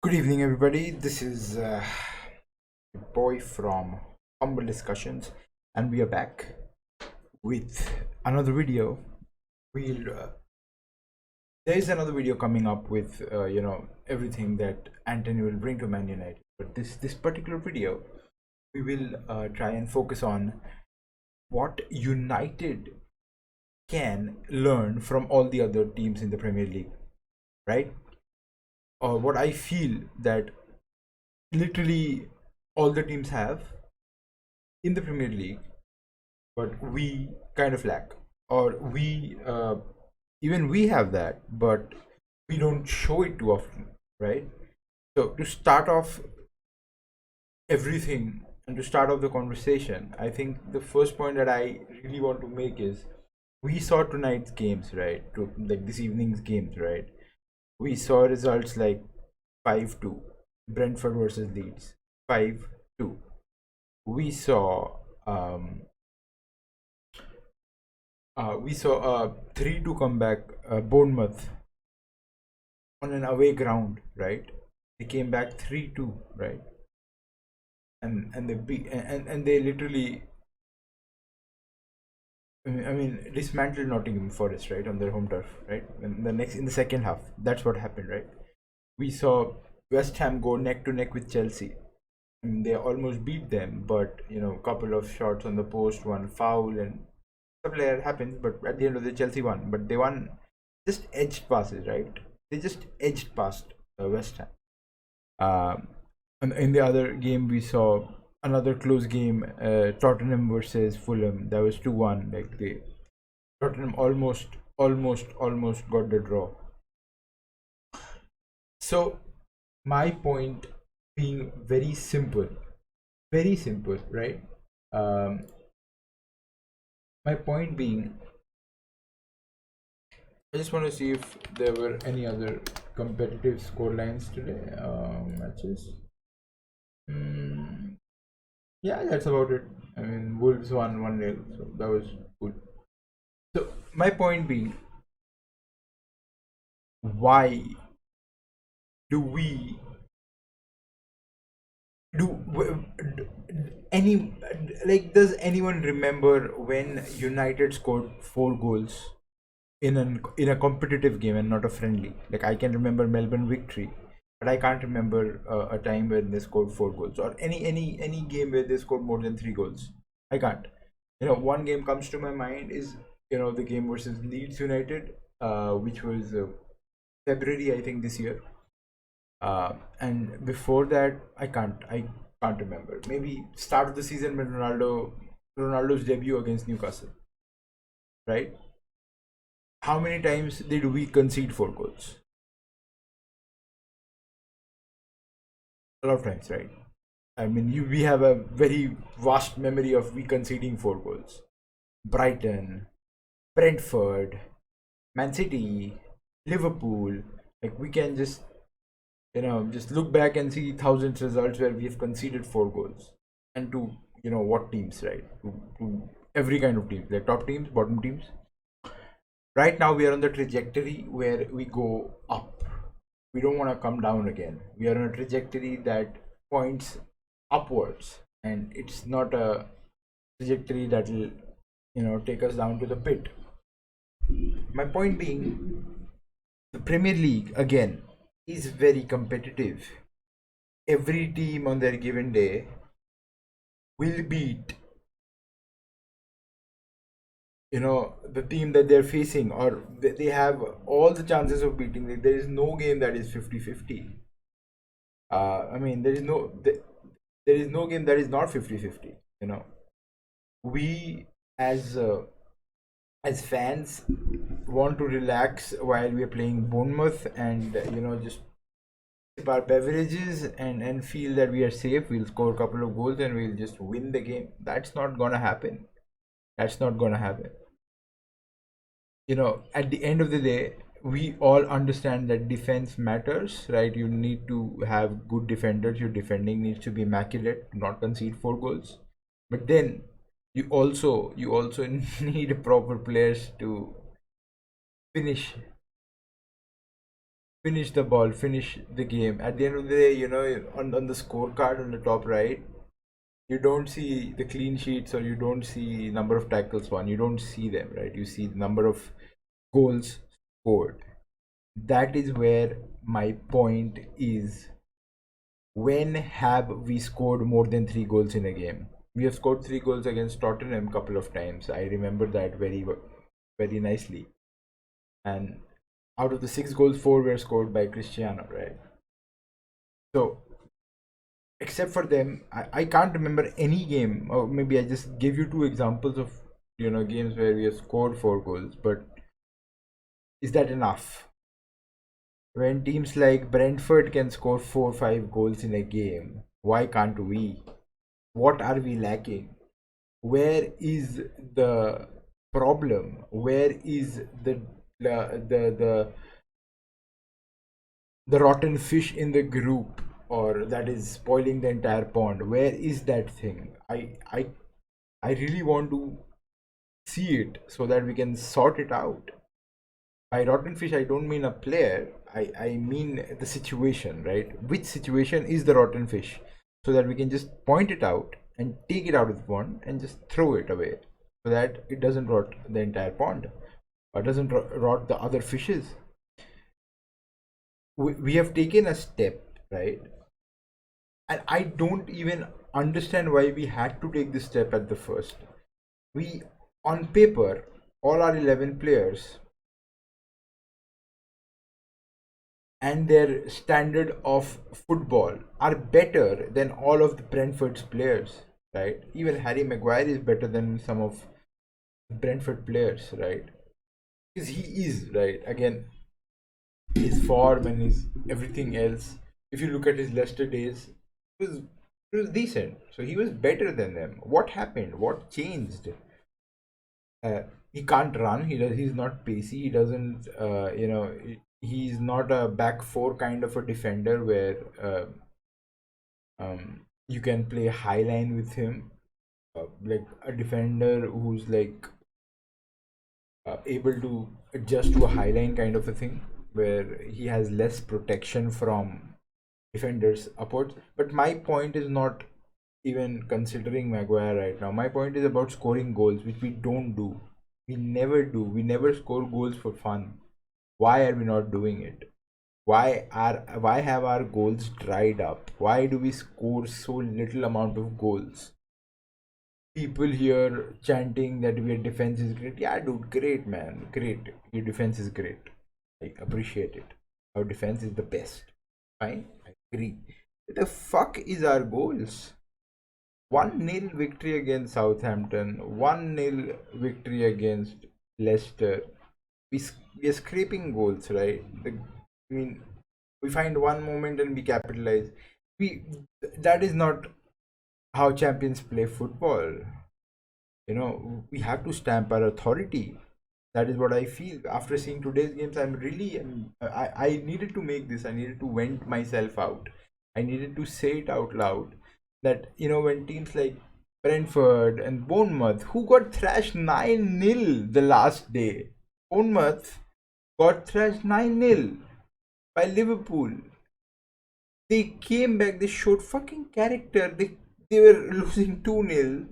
Good evening, everybody. This is your boy from Humble Discussions, and we are back with another video. We'll There is another video coming up with everything that Anthony will bring to Man United. But this particular video, we will try and focus on what United can learn from all the other teams in the Premier League, right? Or what I feel that literally all the teams have in the Premier League, but we kind of lack, or we even we have that, but we don't show it too often, right? So to start off everything and to start off the conversation, I think the first point that I really want to make is we saw tonight's games, right? To like this evening's games, right? We saw results like 5-2, Brentford versus Leeds, 5-2. We saw a 3-2 comeback, Bournemouth on an away ground, right? They came back 3-2, right? And they beat and they literally, I mean, dismantled Nottingham Forest, right, on their home turf, right? In the second half, that's what happened, right? We saw West Ham go neck to neck with Chelsea. I mean, they almost beat them, but a couple of shots on the post, one foul, and stuff like that happens. But at the end of the Chelsea won, but they won just edged passes, right? They just edged past West Ham. And in the other game, we saw another close game, Tottenham versus Fulham. That was 2-1. Like Tottenham almost got the draw. So my point being very simple, right? My point being, I just want to see if there were any other competitive scorelines today, matches. Yeah, that's about it. I mean, Wolves won 1-0, so that was good. So my point being, why do we any like does anyone remember when United scored 4 goals in a competitive game and not a friendly? Like, I can remember Melbourne victory, but I can't remember a time when they scored 4 goals, or any game where they scored more than 3 goals. I can't. One game comes to my mind is the game versus Leeds United, which was February, I think, this year. And before that, I can't remember. Maybe start of the season when Ronaldo's debut against Newcastle, right? How many times did we concede 4 goals? A lot of times, right? I mean, we have a very vast memory of we conceding 4 goals. Brighton, Brentford, Man City, Liverpool. Like, we can just look back and see thousands of results where we have conceded 4 goals, and to what teams, right? To every kind of teams, like top teams, bottom teams. Right now we are on the trajectory where we go up. We don't want to come down again. We are on a trajectory that points upwards, and it's not a trajectory that will take us down to the pit. My point being, the Premier League again is very competitive. Every team on their given day will beat the team that they're facing, or they have all the chances of beating. Like, there is no game that is 50-50. I mean, there is no game that is not 50-50. We as fans want to relax while we are playing Bournemouth, and just sip our beverages and feel that we are safe. We'll score a couple of goals and we'll just win the game. That's not gonna happen. That's not gonna happen. At the end of the day, we all understand that defense matters, right? You need to have good defenders. Your defending needs to be immaculate, not concede 4 goals. But then you also need proper players to finish finish the ball, finish the game. At the end of the day, on the scorecard on the top right, you don't see the clean sheets or you don't see number of tackles won. You don't see them, right? You see the number of goals scored. That is where my point is. When have we scored more than 3 goals in a game? We have scored 3 goals against Tottenham a couple of times. I remember that very nicely. And out of the 6 goals, 4 were scored by Cristiano, right? So, except for them, I can't remember any game, or maybe I just gave you 2 examples of games where we have scored 4 goals. But is that enough? When teams like Brentford can score 4 5 goals in a game, why can't we? What are we lacking? Where is the problem? Where is the rotten fish in the group, or that is spoiling the entire pond? Where is that thing? I really want to see it so that we can sort it out. By rotten fish, I don't mean a player. I mean the situation, right? Which situation is the rotten fish, so that we can just point it out and take it out of the pond and just throw it away, so that it doesn't rot the entire pond or doesn't rot the other fishes. We have taken a step, right? And I don't even understand why we had to take this step at the first. We, on paper, all our 11 players and their standard of football are better than all of the Brentford's players, right? Even Harry Maguire is better than some of Brentford players, right? Because he is, right? Again, his form and his everything else. If you look at his Leicester days, it was decent. So he was better than them. What happened? What changed? He can't run. He's not pacey. He doesn't. He's not a back four kind of a defender where you can play high line with him, like a defender who's like able to adjust to a high line kind of a thing, where he has less protection from defenders upwards. But my point is not even considering Maguire right now. My point is about scoring goals, which we don't do. We never do. We never score goals for fun. Why are we not doing it? Why have our goals dried up? Why do we score so little amount of goals? People here chanting that your defense is great. Yeah, dude, great, man, great. Your defense is great. I appreciate it. Our defense is the best. Fine, I agree. The fuck is our goals? 1-0 victory against Southampton, 1-0 victory against Leicester. We are scraping goals, right? I mean, we find one moment and we capitalize. We That is not how champions play football. We have to stamp our authority. That is what I feel after seeing today's games. I needed to make this. I needed to vent myself out. I needed to say it out loud. That when teams like Brentford and Bournemouth, who got thrashed 9-0 the last day, Bournemouth got thrashed 9-0 by Liverpool. They came back. They showed fucking character. They were losing 2-0.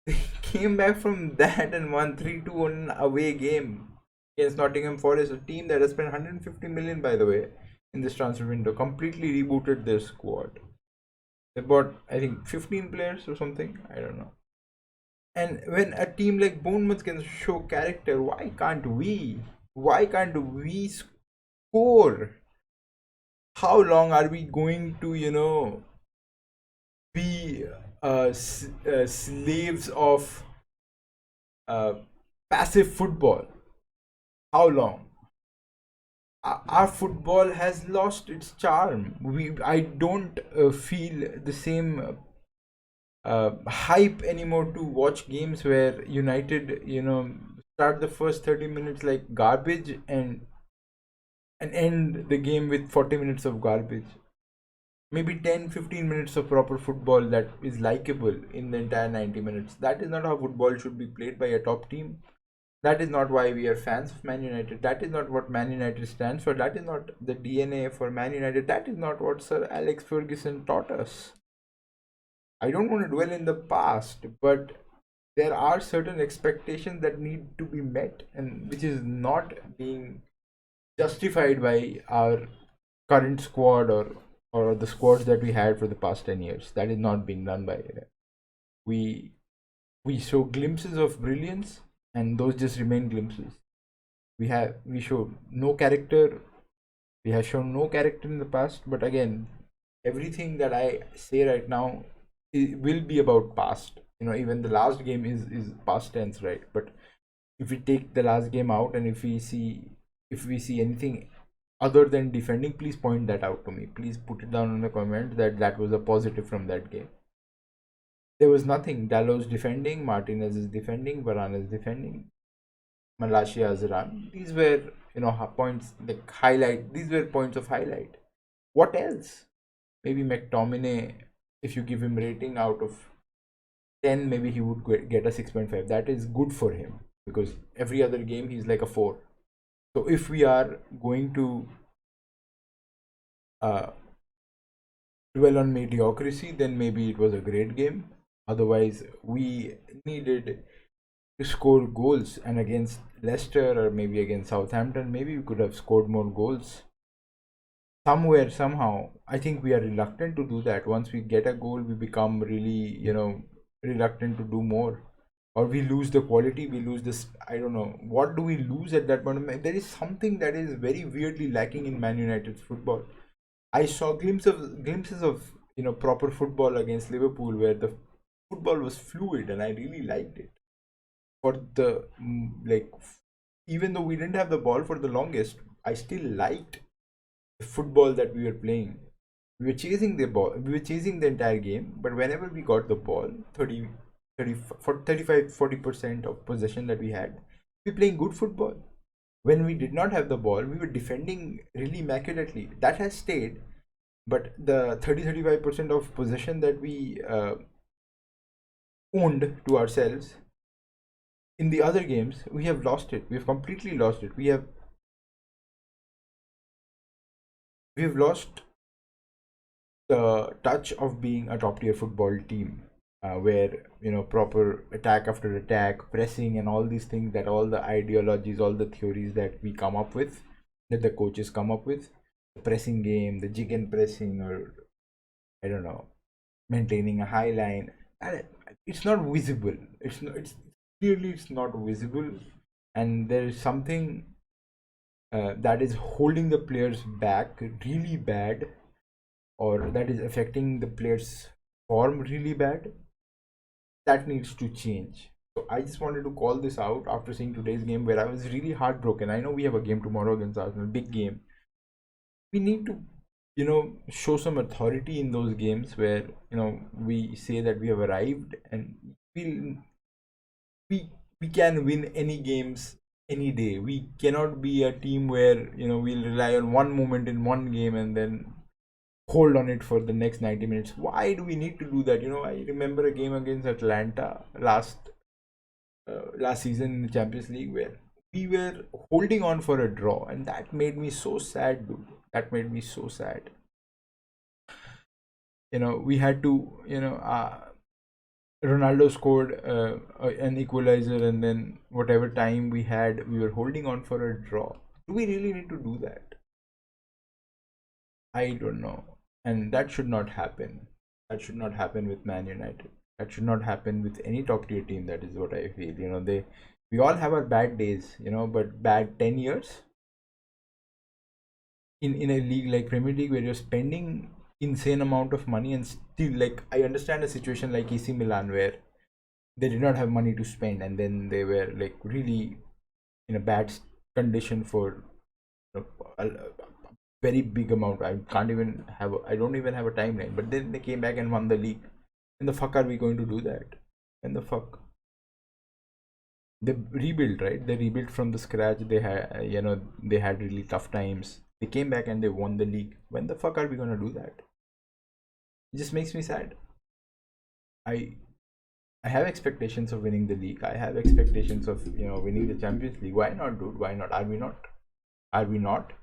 They came back from that and won 3-2 on an away game against Nottingham Forest, a team that has spent 150 million, by the way, in this transfer window. Completely rebooted their squad. They bought, I think, 15 players or something. I don't know. And when a team like Bournemouth can show character, why can't we? Why can't we score? How long are we going to, be slaves of passive football? How long? Our football has lost its charm. I don't feel the same hype anymore to watch games where United, start the first 30 minutes like garbage and end the game with 40 minutes of garbage. Maybe 10-15 minutes of proper football that is likable in the entire 90 minutes. That is not how football should be played by a top team. That is not why we are fans of Man United. That is not what Man United stands for. That is not the DNA for Man United. That is not what Sir Alex Ferguson taught us. I don't want to dwell in the past, but there are certain expectations that need to be met, and which is not being justified by our current squad, or the squads that we had for the past 10 years. That is not being done by them. We we show glimpses of brilliance, and those just remain glimpses. We show no character. We have shown no character in the past, but again, everything that I say right now, it will be about past. Even the last game is past tense, right? But if we take the last game out, and if we see anything other than defending, please point that out to me. Please put it down in the comment that that was a positive from that game. There was nothing. Dalot's defending, Martinez is defending, Varane is defending, Malaysia's run. These were, points like highlight. These were points of highlight. What else? Maybe McTominay, if you give him rating out of 10, maybe he would get a 6.5. That is good for him, because every other game he's like a 4. So if we are going to uh, dwell on mediocrity, then maybe it was a great game. Otherwise, we needed to score goals, and against Leicester or maybe against Southampton, maybe we could have scored more goals. Somewhere, somehow, I think we are reluctant to do that. Once we get a goal, we become really, reluctant to do more, or we lose the quality. We lose this. I don't know what do we lose at that point. There is something that is very weirdly lacking in Man United's football. I saw glimpses of proper football against Liverpool, where the football was fluid, and I really liked it. For the like, even though we didn't have the ball for the longest, I still liked the football that we were playing. We were chasing the ball. We were chasing the entire game, but whenever we got the ball, 35-40% of possession that we had, we were playing good football. When we did not have the ball, we were defending really immaculately. That has stayed, but the 30-35% of possession that we owned to ourselves in the other games, we have lost it. We have completely lost it. We have lost the touch of being a top tier football team, where proper attack after attack, pressing, and all these things, that all the ideologies, all the theories that we come up with, that the coaches come up with, the pressing game, the jig and pressing, or I don't know, maintaining a high line. It's not visible. It's clearly it's not visible, and there is something that is holding the players back really bad, or that is affecting the players' form really bad. That needs to change. So I just wanted to call this out after seeing today's game, where I was really heartbroken. I know we have a game tomorrow against Arsenal, big game. We need to, show some authority in those games where we say that we have arrived, and we can win any games any day. We cannot be a team where we'll rely on one moment in one game and then hold on it for the next 90 minutes. Why do we need to do that? I remember a game against Atlanta last season in the Champions League, where we were holding on for a draw, and that made me so sad, dude. That made me so sad. We had to, Ronaldo scored an equalizer, and then whatever time we had, we were holding on for a draw. Do we really need to do that? I don't know. And that should not happen. That should not happen with Man United. That should not happen with any top tier team. That is what I feel. We all have our bad days, but bad 10 years in a league like Premier League, where you're spending insane amount of money, and still, like, I understand a situation like AC Milan, where they did not have money to spend, and then they were like really in a bad condition for a very big amount. I don't even have a timeline, but then they came back and won the league. When the fuck are we going to do that? When the fuck? They rebuilt, right? They rebuilt from the scratch. They had really tough times. They came back and they won the league. When the fuck are we gonna do that? It just makes me sad. I I have expectations of winning the league. I have expectations of winning the Champions League. Why not, dude? Why not? Are we not? Are we not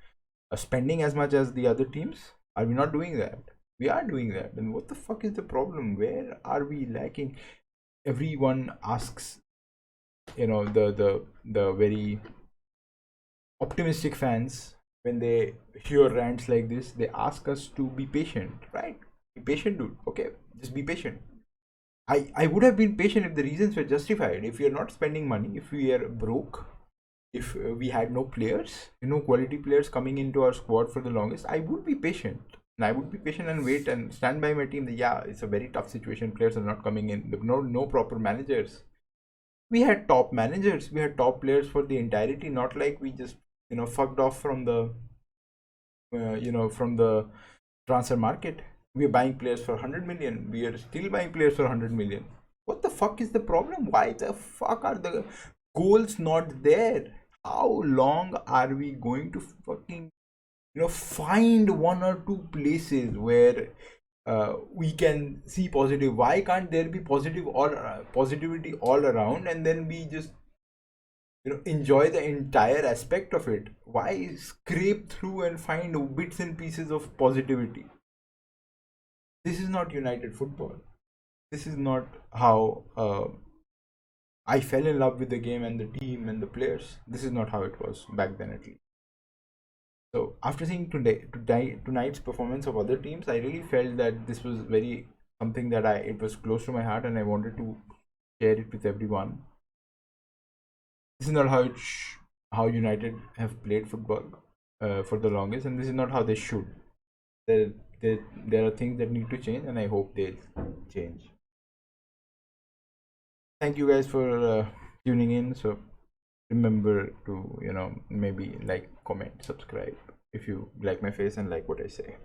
spending as much as the other teams? Are we not doing that? We are doing that. And what the fuck is the problem? Where are we lacking? Everyone asks, the very optimistic fans, when they hear rants like this, they ask us to be patient, right? Be patient, dude. Okay, just be patient. I would have been patient if the reasons were justified. If we are not spending money, if we are broke, if we had no players, quality players coming into our squad for the longest, I would be patient. And I would be patient and wait and stand by my team. Yeah, it's a very tough situation. Players are not coming in. No proper managers. We had top managers. We had top players for the entirety. Not like we just fucked off from the from the transfer market. We are buying players for 100 million. We are still buying players for 100 million. What the fuck is the problem? Why the fuck are the goals not there? How long are we going to fucking find one or two places where we can see positive? Why can't there be positivity all around, and then we just enjoy the entire aspect of it? Why scrape through and find bits and pieces of positivity? This is not United football. This is not how I fell in love with the game and the team and the players. This is not how it was back then, at least. So after seeing tonight's performance of other teams, I really felt that this was very something that it was close to my heart, and I wanted to share it with everyone. This is not how United have played football for the longest, and this is not how they should. There are things that need to change, and I hope they'll change. Thank you guys for tuning in. So remember to maybe like, comment, subscribe if you like my face and like what I say.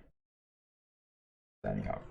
Signing out.